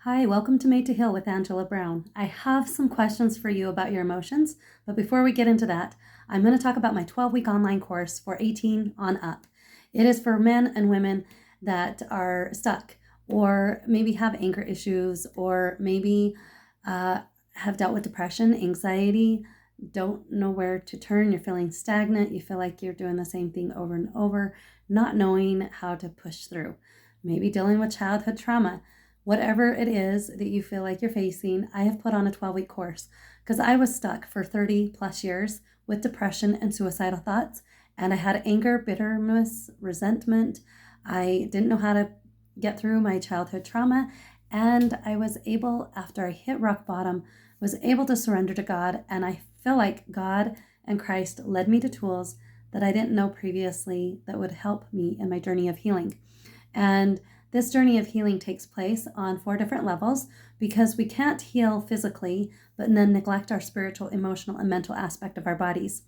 Hi, welcome to Made to Heal with Angela Brown. I have some questions for you about your emotions, but before we get into that, I'm going to talk about my 12-week online course for 18 on up. It is for men and women that are stuck or maybe have anger issues or maybe have dealt with depression, anxiety, don't know where to turn, you're feeling stagnant, you feel like you're doing the same thing over and over, not knowing how to push through, maybe dealing with childhood trauma. Whatever it is that you feel like you're facing, I have put on a 12-week course because I was stuck for 30 plus years with depression and suicidal thoughts. And I had anger, bitterness, resentment. I didn't know how to get through my childhood trauma. And I was able, after I hit rock bottom, was able to surrender to God. And I feel like God and Christ led me to tools that I didn't know previously that would help me in my journey of healing. And this journey of healing takes place on 4 different levels because we can't heal physically, but then neglect our spiritual, emotional, and mental aspect of our bodies.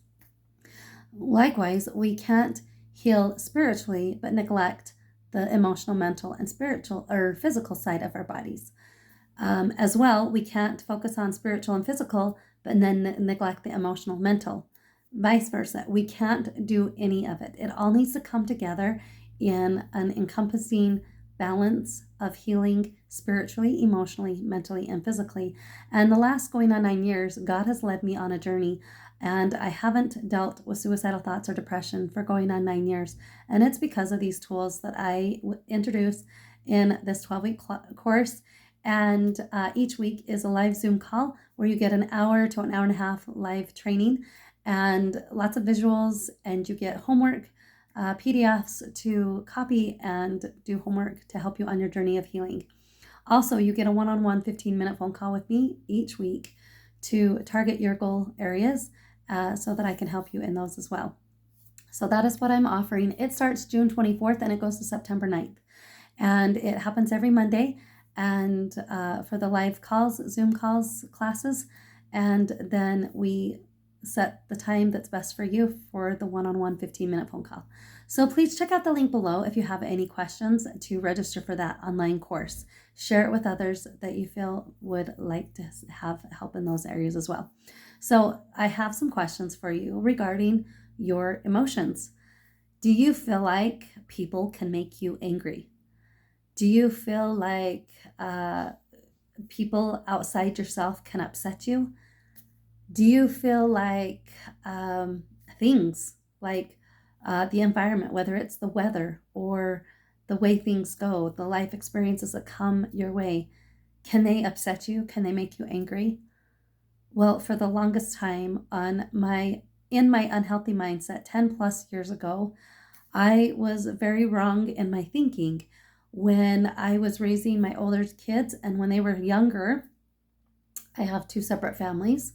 Likewise, we can't heal spiritually, but neglect the emotional, mental, and spiritual or physical side of our bodies. As well, we can't focus on spiritual and physical, but then neglect the emotional, mental. Vice versa. We can't do any of it. It all needs to come together in an encompassing balance of healing spiritually, emotionally, mentally, and physically. And the last going on 9 years, God has led me on a journey, and I haven't dealt with suicidal thoughts or depression for going on 9 years. And it's because of these tools that I introduce in this 12-week course. And each week is a live Zoom call where you get an hour to an hour and a half live training and lots of visuals, and you get homework, PDFs to copy and do homework to help you on your journey of healing. Also, you get a one-on-one 15-minute phone call with me each week to target your goal areas so that I can help you in those as well. So that is what I'm offering. It starts June 24th and it goes to September 9th. And it happens every Monday. And for the live calls, Zoom calls, classes, and then we set the time that's best for you for the one-on-one 15-minute phone call. So please check out the link below if you have any questions to register for that online course. Share it with others that you feel would like to have help in those areas as well. So I have some questions for you regarding your emotions. Do you feel like people can make you angry? Do you feel like people outside yourself can upset you? Do you feel like things like the environment, whether it's the weather or the way things go, the life experiences that come your way, can they upset you? Can they make you angry? Well, for the longest time in my unhealthy mindset 10 plus years ago, I was very wrong in my thinking when I was raising my older kids, and when they were younger. I have 2 separate families,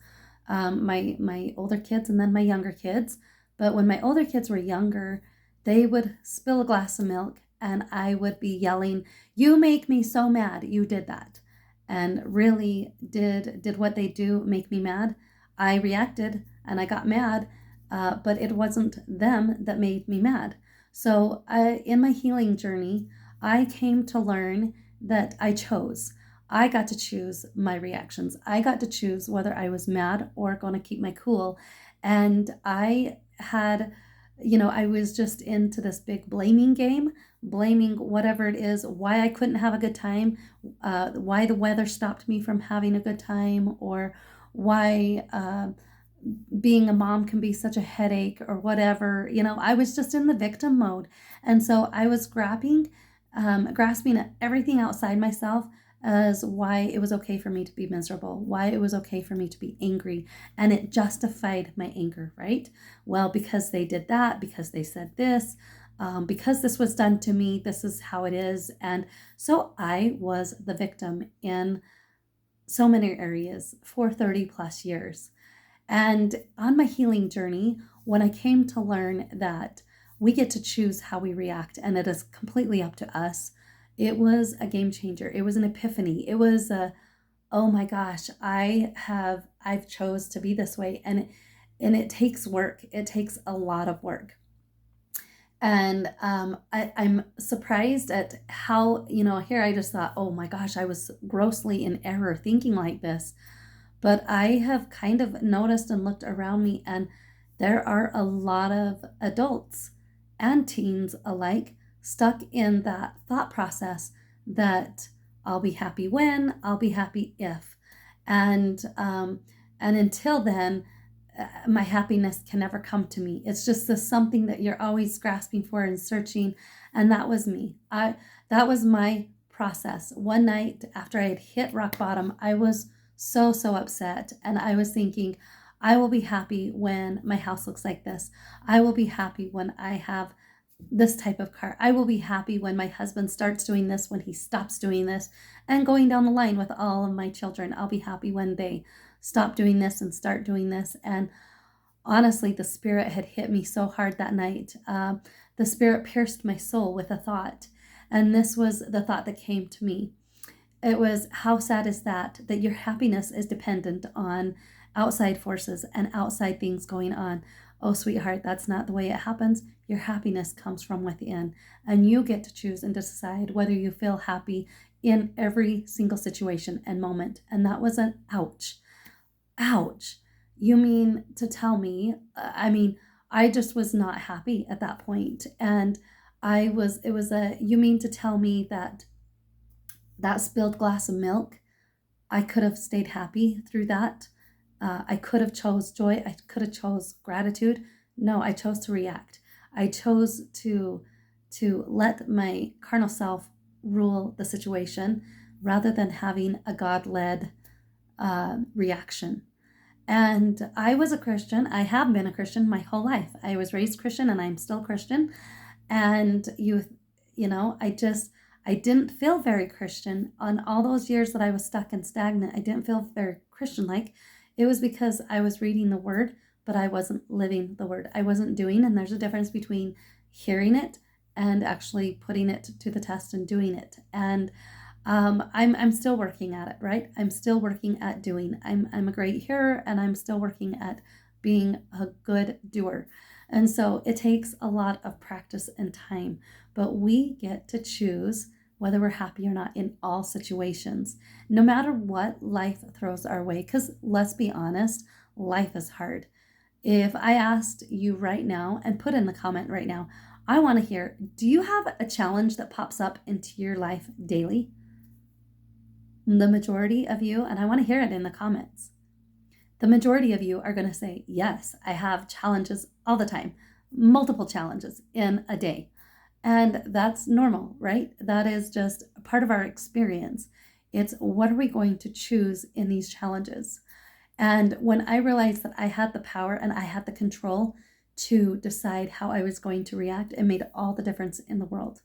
my older kids and then my younger kids. But when my older kids were younger, they would spill a glass of milk and I would be yelling, "You make me so mad, you did that." And really did what they do make me mad. I reacted and I got mad, but it wasn't them that made me mad. So in my healing journey, I came to learn that I chose. I got to choose my reactions. I got to choose whether I was mad or going to keep my cool. And I had, I was just into this big blaming game, blaming whatever it is, why I couldn't have a good time, why the weather stopped me from having a good time, or why being a mom can be such a headache or whatever. I was just in the victim mode. And so I was grasping at everything outside myself as why it was okay for me to be miserable, why it was okay for me to be angry, and it justified my anger, right? Well, because they did that, because they said this, because this was done to me, this is how it is. And so I was the victim in so many areas for 30 plus years. And on my healing journey, when I came to learn that we get to choose how we react and it is completely up to us, it was a game changer. It was an epiphany. It was oh my gosh, I've chose to be this way. And it takes work. It takes a lot of work. And I'm surprised at how, here I just thought, oh my gosh, I was grossly in error thinking like this. But I have kind of noticed and looked around me, and there are a lot of adults and teens alike stuck in that thought process that I'll be happy when, I'll be happy if. And until then, my happiness can never come to me. It's just this something that you're always grasping for and searching. And that was me. That was my process. One night after I had hit rock bottom, I was so upset. And I was thinking, I will be happy when my house looks like this. I will be happy when I have this type of car. I will be happy when my husband starts doing this, when he stops doing this, and going down the line with all of my children. I'll be happy when they stop doing this and start doing this. And honestly, the Spirit had hit me so hard that night. The Spirit pierced my soul with a thought. And this was the thought that came to me. It was, how sad is that your happiness is dependent on outside forces and outside things going on. Oh, sweetheart, that's not the way it happens. Your happiness comes from within, and you get to choose and decide whether you feel happy in every single situation and moment. And that was an ouch. Ouch. You mean to tell me, I just was not happy at that point. And you mean to tell me that spilled glass of milk, I could have stayed happy through that. I could have chose joy. I could have chose gratitude. No, I chose to react. I chose to let my carnal self rule the situation rather than having a God-led reaction. And I was a Christian. I have been a Christian my whole life. I was raised Christian and I'm still Christian. And I didn't feel very Christian on all those years that I was stuck and stagnant. I didn't feel very Christian like. It was because I was reading the word, but I wasn't living the word. I wasn't doing, and there's a difference between hearing it and actually putting it to the test and doing it. And I'm still working at it, right? I'm still working at doing. I'm a great hearer, and I'm still working at being a good doer. And so it takes a lot of practice and time, but we get to choose whether we're happy or not in all situations, no matter what life throws our way. Because let's be honest, life is hard. If I asked you right now, and put in the comment right now, I want to hear, do you have a challenge that pops up into your life daily? The majority of you, and I want to hear it in the comments, the majority of you are going to say, yes, I have challenges all the time, multiple challenges in a day. And that's normal, right? That is just part of our experience. It's what are we going to choose in these challenges? And when I realized that I had the power and I had the control to decide how I was going to react, it made all the difference in the world.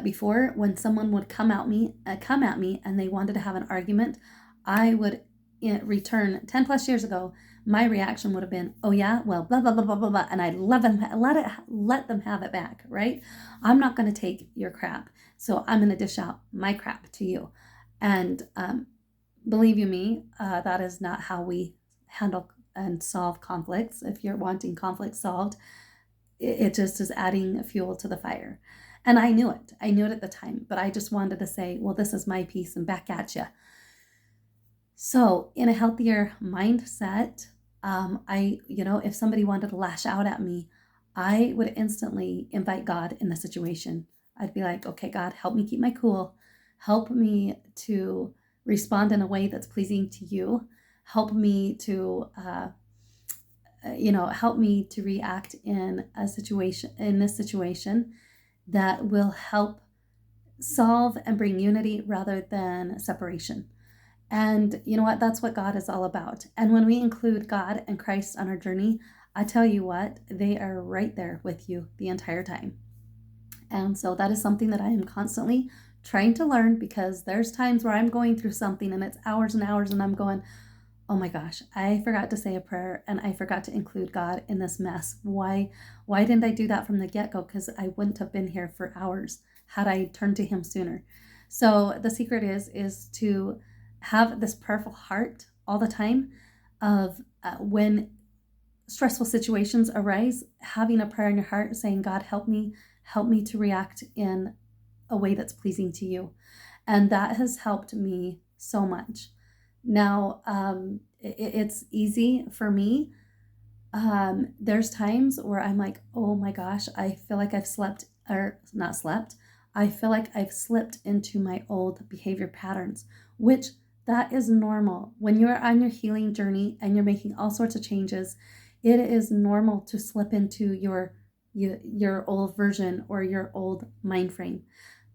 Before, when someone would come at me and they wanted to have an argument, I would return 10 plus years ago. My reaction would have been, oh yeah, well, blah, blah, blah, blah, blah, blah. And I'd let them have it back, right? I'm not going to take your crap. So I'm going to dish out my crap to you. And believe you me, that is not how we handle and solve conflicts. If you're wanting conflict solved, it just is adding fuel to the fire. And I knew it. I knew it at the time, but I just wanted to say, well, this is my piece and back at you. So in a healthier mindset, if somebody wanted to lash out at me, I would instantly invite God in the situation. I'd be like, okay, God, help me keep my cool. Help me to respond in a way that's pleasing to you. Help me to, help me to react in this situation that will help solve and bring unity rather than separation. And you know what? That's what God is all about. And when we include God and Christ on our journey, I tell you what, they are right there with you the entire time. And so that is something that I am constantly trying to learn, because there's times where I'm going through something and it's hours and hours and I'm going, oh my gosh, I forgot to say a prayer and I forgot to include God in this mess. Why didn't I do that from the get-go? Because I wouldn't have been here for hours had I turned to him sooner. So the secret is to have this prayerful heart all the time of when stressful situations arise, having a prayer in your heart saying, God, help me to react in a way that's pleasing to you. And that has helped me so much. Now, it's easy for me. There's times where I'm like, oh my gosh, I feel like I've slept, or not slept. I feel like I've slipped into my old behavior patterns, which that is normal. When you're on your healing journey and you're making all sorts of changes, it is normal to slip into your old version or your old mind frame.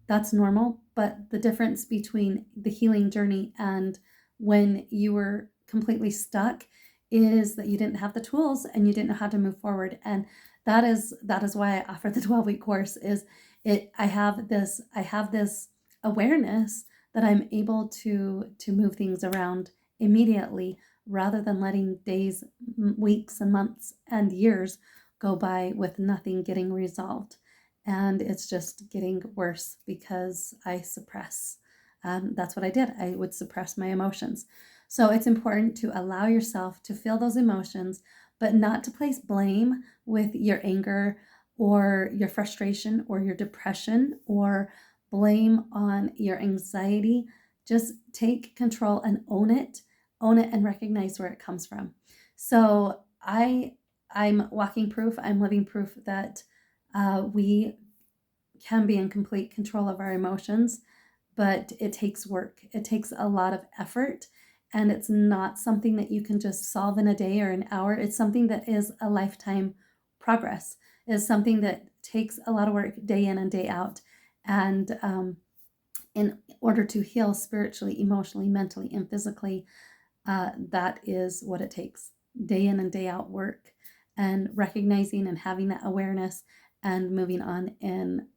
That's normal. But the difference between the healing journey and when you were completely stuck is that you didn't have the tools and you didn't know how to move forward. And that is why I offer the 12-week course. Is it I have this awareness that I'm able to move things around immediately, rather than letting days, weeks and months and years go by with nothing getting resolved. And it's just getting worse because I suppress. That's what I did. I would suppress my emotions. So it's important to allow yourself to feel those emotions, but not to place blame with your anger or your frustration or your depression, or blame on your anxiety. Just take control and own it and recognize where it comes from. So I'm walking proof, I'm living proof that we can be in complete control of our emotions, but it takes work. It takes a lot of effort, and it's not something that you can just solve in a day or an hour. It's something that is a lifetime progress. It's something that takes a lot of work day in and day out. And in order to heal spiritually, emotionally, mentally, and physically, that is what it takes. Day in and day out work, and recognizing and having that awareness, and moving on in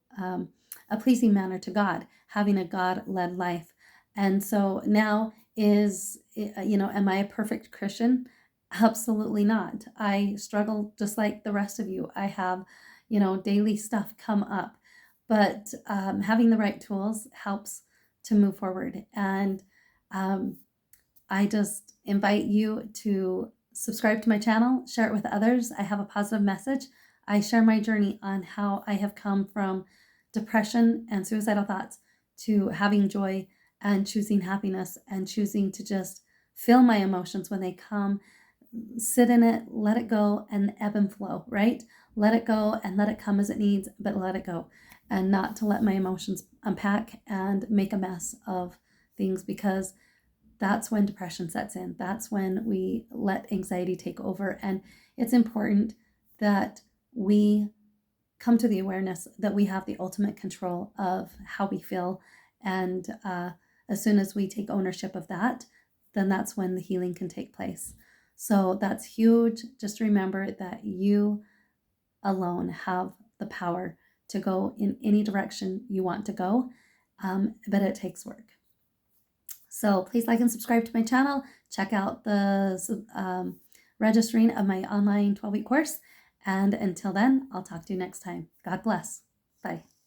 a pleasing manner to God, having a God-led life. And so now am I a perfect Christian? Absolutely not. I struggle just like the rest of you. I have, daily stuff come up, but having the right tools helps to move forward. And I just invite you to subscribe to my channel, share it with others. I have a positive message. I share my journey on how I have come from depression and suicidal thoughts to having joy and choosing happiness, and choosing to just feel my emotions when they come, sit in it, let it go, and ebb and flow, right? Let it go and let it come as it needs, but let it go, and not to let my emotions unpack and make a mess of things, because that's when depression sets in. That's when we let anxiety take over. And it's important that we come to the awareness that we have the ultimate control of how we feel. And as soon as we take ownership of that, then that's when the healing can take place. So that's huge. Just remember that you alone have the power to go in any direction you want to go, but it takes work. So please like and subscribe to my channel. Check out the registering of my online 12-week course. And until then, I'll talk to you next time. God bless. Bye.